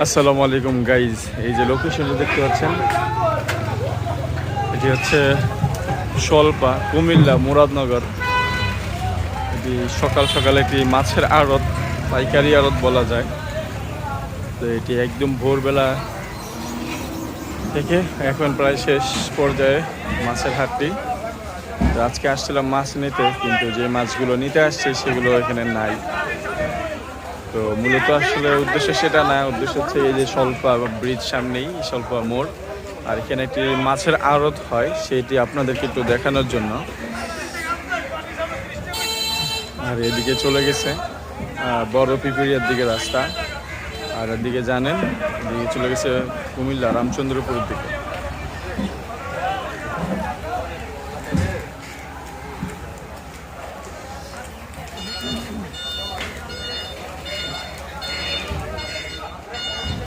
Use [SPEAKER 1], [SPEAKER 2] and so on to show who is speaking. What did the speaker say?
[SPEAKER 1] আসসালামু আলাইকুম গাইজ, এই যে লোকেশনটা দেখতে পাচ্ছেন এটি হচ্ছে সলপা, কুমিল্লা, মুরাদনগর। এটি সকাল সকাল একটি মাছের আড়ত, পাইকারি আড়ত বলা যায়। তো এটি একদম ভোরবেলা থেকে এখন প্রায় শেষ পর্যায়ে মাছের হাটটি। তো আজকে আসছিলাম মাছ নিতে, কিন্তু যে মাছগুলো নিতে আসছে সেগুলো এখানে নাই। তো মূলত আসলে উদ্দেশ্য সেটা না, উদ্দেশ্য হচ্ছে এই যে সলপা ব্রিজ সামনেই সলপা মোড়, আর এখানে একটি মাছের আড়ত হয়, সেটি আপনাদেরকে একটু দেখানোর জন্য। আর এদিকে চলে গেছে বড় পিপিরিয়ার দিকে রাস্তা, আর এদিকে জানেন এদিকে চলে গেছে কুমিল্লা রামচন্দ্রপুরের দিকে।